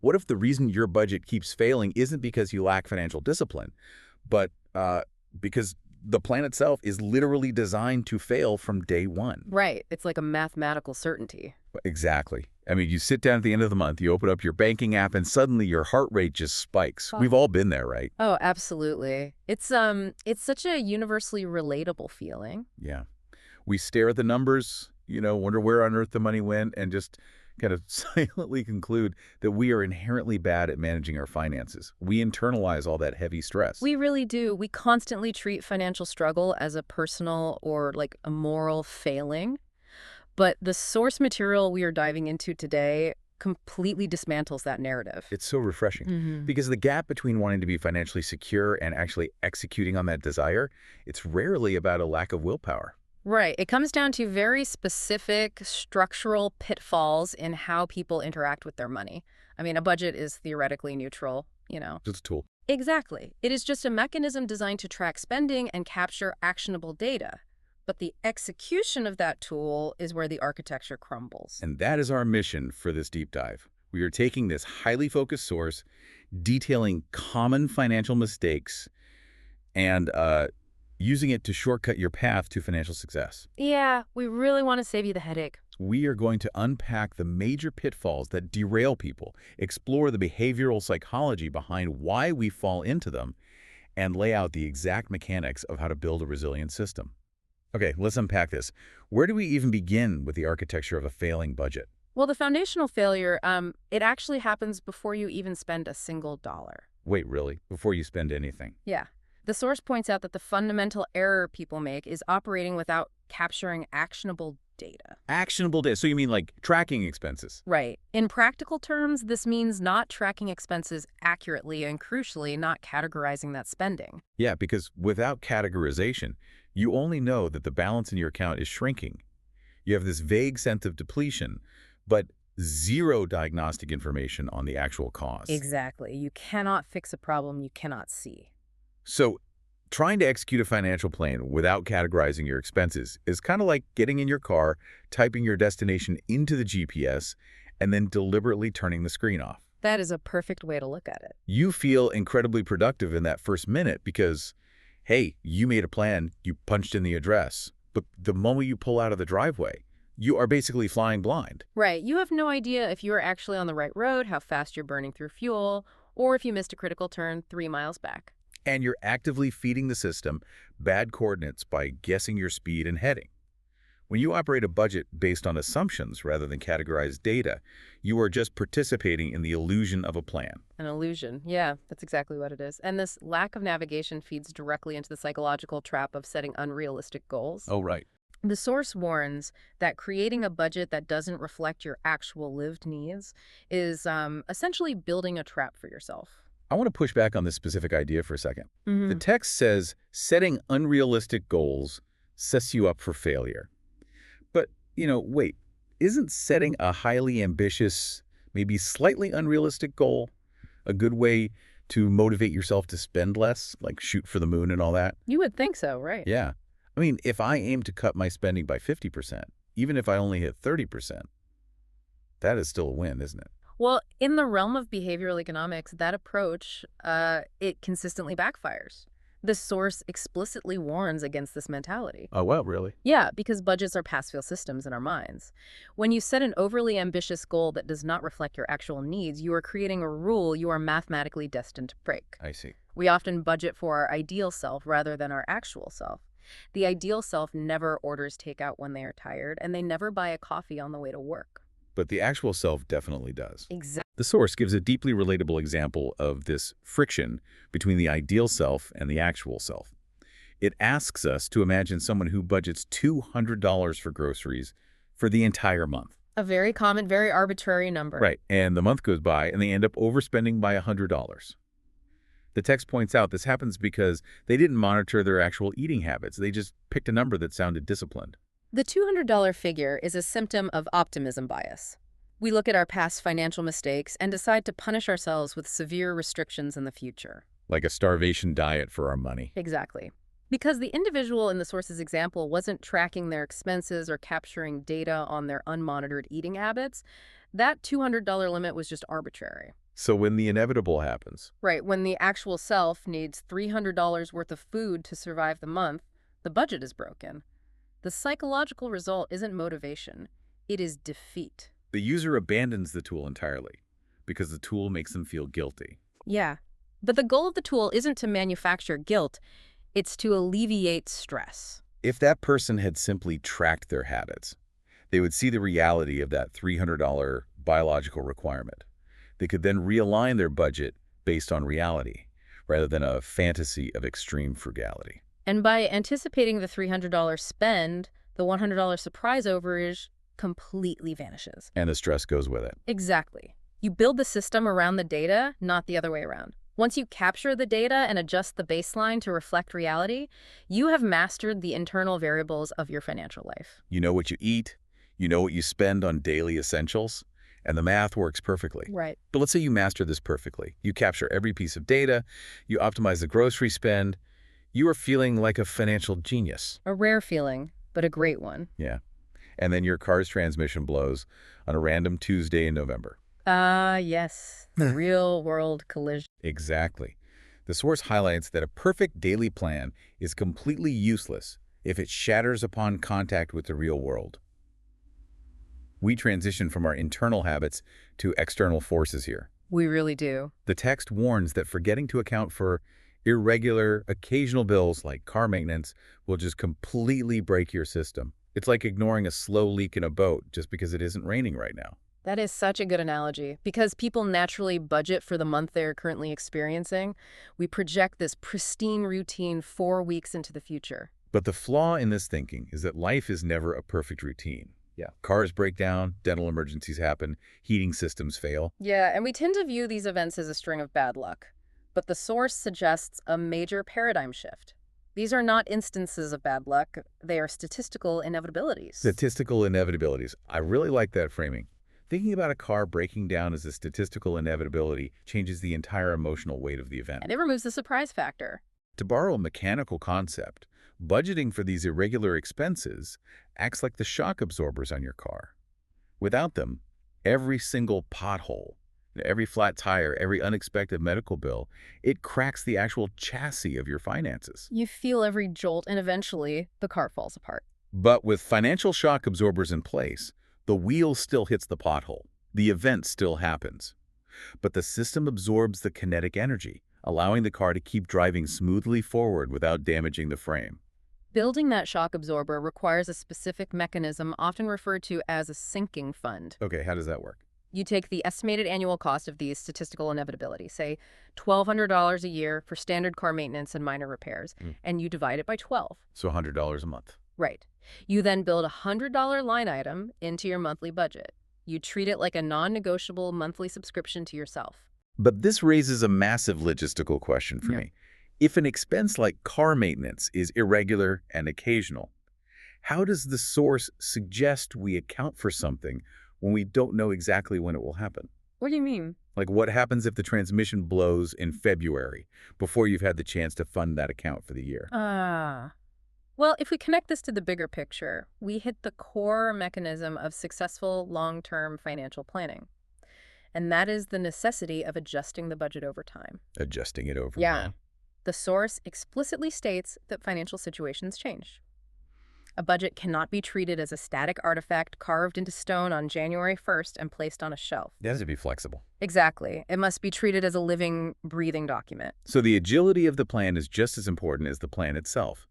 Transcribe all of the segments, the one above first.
What if the reason your budget keeps failing isn't because you lack financial discipline, but because the plan itself is literally designed to fail from day one? Right. It's like a mathematical certainty. Exactly. I mean, you sit down at the end of the month, you open up your banking app, and suddenly your heart rate just spikes. We've all been there, right? Oh, absolutely. It's such a universally relatable feeling. Yeah. We stare at the numbers, wonder where on earth the money went, and just kind of silently conclude that we are inherently bad at managing our finances. We internalize all that heavy stress. We really do. We constantly treat financial struggle as a personal or like a moral failing. But the source material we are diving into today completely dismantles that narrative. It's so refreshing because the gap between wanting to be financially secure and actually executing on that desire, it's rarely about a lack of willpower. Right. It comes down to very specific structural pitfalls in how people interact with their money. I mean, a budget is theoretically neutral. It's a tool. Exactly. It is just a mechanism designed to track spending and capture actionable data. But the execution of that tool is where the architecture crumbles. And that is our mission for this deep dive. We are taking this highly focused source, detailing common financial mistakes, and using it to shortcut your path to financial success. Yeah, we really want to save you the headache. We are going to unpack the major pitfalls that derail people, explore the behavioral psychology behind why we fall into them, and lay out the exact mechanics of how to build a resilient system. Okay, let's unpack this. Where do we even begin with the architecture of a failing budget? Well, the foundational failure, it actually happens before you even spend a single dollar. Wait, really? Before you spend anything? Yeah. The source points out that the fundamental error people make is operating without capturing actionable data. Actionable data. So you mean like tracking expenses? Right. In practical terms, this means not tracking expenses accurately and, crucially, not categorizing that spending. Yeah, because without categorization, you only know that the balance in your account is shrinking. You have this vague sense of depletion, but zero diagnostic information on the actual cause. Exactly. You cannot fix a problem you cannot see. So trying to execute a financial plan without categorizing your expenses is kind of like getting in your car, typing your destination into the GPS, and then deliberately turning the screen off. That is a perfect way to look at it. You feel incredibly productive in that first minute because, hey, you made a plan, you punched in the address. But the moment you pull out of the driveway, you are basically flying blind. Right. You have no idea if you are actually on the right road, how fast you're burning through fuel, or if you missed a critical turn 3 miles back. And you're actively feeding the system bad coordinates by guessing your speed and heading. When you operate a budget based on assumptions rather than categorized data, you are just participating in the illusion of a plan. An illusion. Yeah, that's exactly what it is. And this lack of navigation feeds directly into the psychological trap of setting unrealistic goals. Oh, right. The source warns that creating a budget that doesn't reflect your actual lived needs is essentially building a trap for yourself. I want to push back on this specific idea for a second. Mm-hmm. The text says setting unrealistic goals sets you up for failure. But, wait, isn't setting a highly ambitious, maybe slightly unrealistic goal a good way to motivate yourself to spend less, like shoot for the moon and all that? You would think so, right? Yeah. I mean, if I aim to cut my spending by 50%, even if I only hit 30%, that is still a win, isn't it? Well, in the realm of behavioral economics, that approach, it consistently backfires. The source explicitly warns against this mentality. Oh, well, really? Yeah, because budgets are pass-fail systems in our minds. When you set an overly ambitious goal that does not reflect your actual needs, you are creating a rule you are mathematically destined to break. I see. We often budget for our ideal self rather than our actual self. The ideal self never orders takeout when they are tired, and they never buy a coffee on the way to work. But the actual self definitely does. Exactly. The source gives a deeply relatable example of this friction between the ideal self and the actual self. It asks us to imagine someone who budgets $200 for groceries for the entire month. A very common, very arbitrary number. Right, and the month goes by and they end up overspending by $100. The text points out this happens because they didn't monitor their actual eating habits. They just picked a number that sounded disciplined. The $200 figure is a symptom of optimism bias. We look at our past financial mistakes and decide to punish ourselves with severe restrictions in the future. Like a starvation diet for our money. Exactly. Because the individual in the source's example wasn't tracking their expenses or capturing data on their unmonitored eating habits, that $200 limit was just arbitrary. So when the inevitable happens, Right, when the actual self needs $300 worth of food to survive the month, the budget is broken. The psychological result isn't motivation. It is defeat. the user abandons the tool entirely because the tool makes them feel guilty. Yeah. But the goal of the tool isn't to manufacture guilt, it's to alleviate stress. If that person had simply tracked their habits, they would see the reality of that $300 biological requirement. They could then realign their budget based on reality, rather than a fantasy of extreme frugality. And by anticipating the $300 spend, the $100 surprise overage completely vanishes. And the stress goes with it. Exactly. You build the system around the data, not the other way around. Once you capture the data and adjust the baseline to reflect reality, you have mastered the internal variables of your financial life. You know what you eat, you know what you spend on daily essentials, and the math works perfectly. Right. But let's say you master this perfectly. You capture every piece of data, you optimize the grocery spend, you are feeling like a financial genius. A rare feeling, but a great one. Yeah. And then your car's transmission blows on a random Tuesday in November. Ah, yes. The real-world collision. Exactly. The source highlights that a perfect daily plan is completely useless if it shatters upon contact with the real world. We transition from our internal habits to external forces here. We really do. The text warns that forgetting to account for irregular, occasional bills like car maintenance will just completely break your system. It's like ignoring a slow leak in a boat just because it isn't raining right now. That is such a good analogy. Because people naturally budget for the month they're currently experiencing, we project this pristine routine 4 weeks into the future. But the flaw in this thinking is that life is never a perfect routine. Yeah. Cars break down, dental emergencies happen, heating systems fail. Yeah, and we tend to view these events as a string of bad luck. But the source suggests a major paradigm shift. These are not instances of bad luck. They are statistical inevitabilities. Statistical inevitabilities. I really like that framing. Thinking about a car breaking down as a statistical inevitability changes the entire emotional weight of the event. And it removes the surprise factor. To borrow a mechanical concept, budgeting for these irregular expenses acts like the shock absorbers on your car. Without them, every single pothole, every flat tire, every unexpected medical bill, it cracks the actual chassis of your finances. You feel every jolt, and eventually, the car falls apart. But with financial shock absorbers in place, the wheel still hits the pothole. The event still happens. But the system absorbs the kinetic energy, allowing the car to keep driving smoothly forward without damaging the frame. Building that shock absorber requires a specific mechanism often referred to as a sinking fund. Okay, how does that work? You take the estimated annual cost of these statistical inevitability, say $1,200 a year for standard car maintenance and minor repairs, and you divide it by 12. So $100 a month. Right. You then build a $100 line item into your monthly budget. You treat it like a non-negotiable monthly subscription to yourself. But this raises a massive logistical question for me. If an expense like car maintenance is irregular and occasional, how does the source suggest we account for something when we don't know exactly when it will happen? What do you mean? Like, what happens if the transmission blows in February before you've had the chance to fund that account for the year? Well, if we connect this to the bigger picture, we hit the core mechanism of successful long-term financial planning. And that is the necessity of adjusting the budget over time. Adjusting it over Yeah. time. The source explicitly states that financial situations change. A budget cannot be treated as a static artifact carved into stone on January 1st and placed on a shelf. It has to be flexible. Exactly. It must be treated as a living, breathing document. So the agility of the plan is just as important as the plan itself.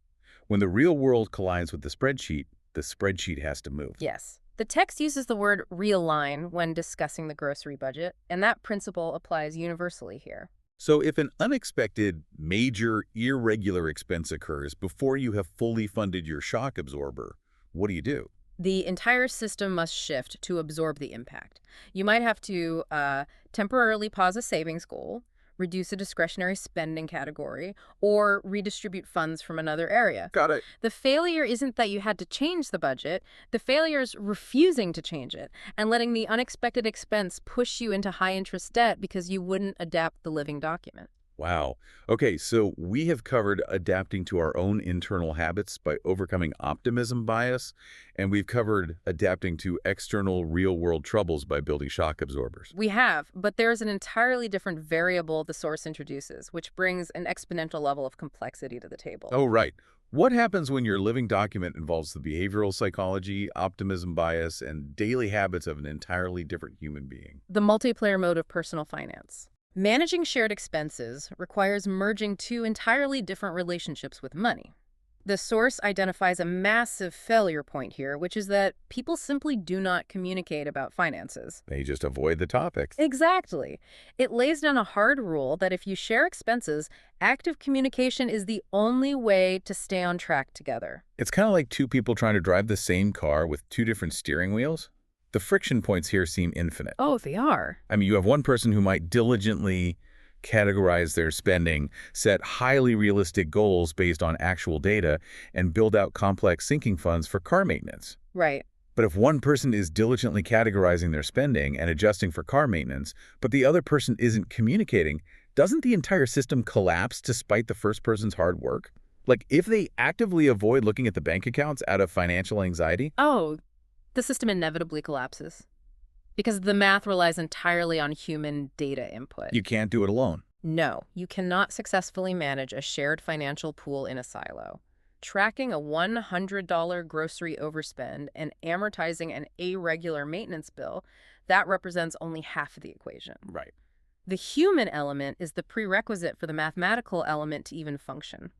When the real world collides with the spreadsheet has to move. Yes. The text uses the word realign when discussing the grocery budget, and that principle applies universally here. So if an unexpected, major, irregular expense occurs before you have fully funded your shock absorber, what do you do? The entire system must shift to absorb the impact. You might have to temporarily pause a savings goal, reduce a discretionary spending category, or redistribute funds from another area. Got it. The failure isn't that you had to change the budget. The failure is refusing to change it and letting the unexpected expense push you into high-interest debt because you wouldn't adapt the living document. Wow. Okay, so we have covered adapting to our own internal habits by overcoming optimism bias, and we've covered adapting to external real-world troubles by building shock absorbers. We have, but there's an entirely different variable the source introduces, which brings an exponential level of complexity to the table. Oh, right. What happens when your living document involves the behavioral psychology, optimism bias, and daily habits of an entirely different human being? The multiplayer mode of personal finance. Managing shared expenses requires merging two entirely different relationships with money. The source identifies a massive failure point here, which is that people simply do not communicate about finances. They just avoid the topic. Exactly. It lays down a hard rule that if you share expenses, active communication is the only way to stay on track together. It's kind of like two people trying to drive the same car with two different steering wheels. The friction points here seem infinite. Oh, they are. I mean, you have one person who might diligently categorize their spending, set highly realistic goals based on actual data, and build out complex sinking funds for car maintenance. Right. But if one person is diligently categorizing their spending and adjusting for car maintenance, but the other person isn't communicating, doesn't the entire system collapse despite the first person's hard work? Like, if they actively avoid looking at the bank accounts out of financial anxiety? Oh, the system inevitably collapses because the math relies entirely on human data input. You can't do it alone. No, you cannot successfully manage a shared financial pool in a silo. Tracking a $100 grocery overspend and amortizing an irregular maintenance bill, that represents only half of the equation. Right. The human element is the prerequisite for the mathematical element to even function.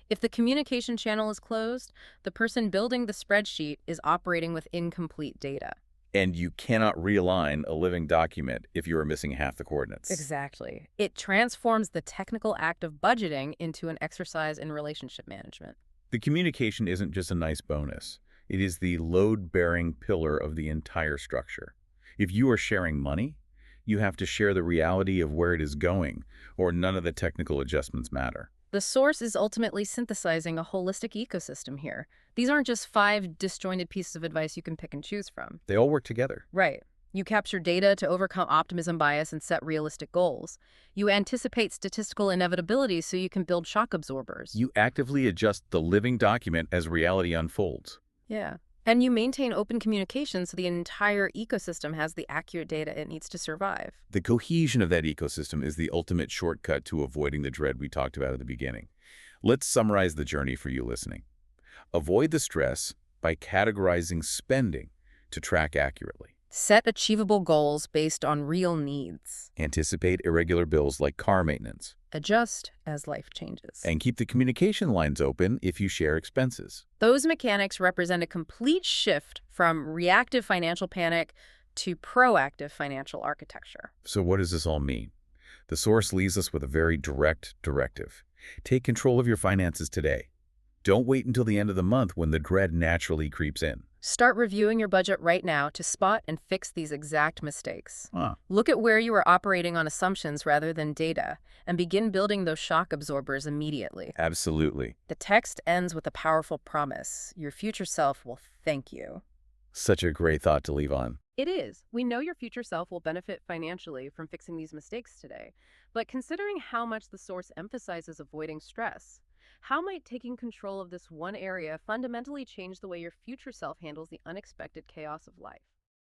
If the communication channel is closed, the person building the spreadsheet is operating with incomplete data. And you cannot realign a living document if you are missing half the coordinates. Exactly. It transforms the technical act of budgeting into an exercise in relationship management. The communication isn't just a nice bonus. It is the load-bearing pillar of the entire structure. If you are sharing money, you have to share the reality of where it is going, or none of the technical adjustments matter. The source is ultimately synthesizing a holistic ecosystem here. These aren't just 5 disjointed pieces of advice you can pick and choose from. They all work together. Right. You capture data to overcome optimism bias and set realistic goals. You anticipate statistical inevitabilities so you can build shock absorbers. You actively adjust the living document as reality unfolds. Yeah. And you maintain open communication so the entire ecosystem has the accurate data it needs to survive. The cohesion of that ecosystem is the ultimate shortcut to avoiding the dread we talked about at the beginning. Let's summarize the journey for you listening. Avoid the stress by categorizing spending to track accurately. Set achievable goals based on real needs. Anticipate irregular bills like car maintenance. Adjust as life changes. And keep the communication lines open if you share expenses. Those mechanics represent a complete shift from reactive financial panic to proactive financial architecture. So what does this all mean? The source leaves us with a very direct directive. Take control of your finances today. Don't wait until the end of the month when the dread naturally creeps in. Start reviewing your budget right now to spot and fix these exact mistakes. Huh. Look at where you are operating on assumptions rather than data, and begin building those shock absorbers immediately. Absolutely. The text ends with a powerful promise. Your future self will thank you. Such a great thought to leave on. It is. We know your future self will benefit financially from fixing these mistakes today. But considering how much the source emphasizes avoiding stress, how might taking control of this one area fundamentally change the way your future self handles the unexpected chaos of life?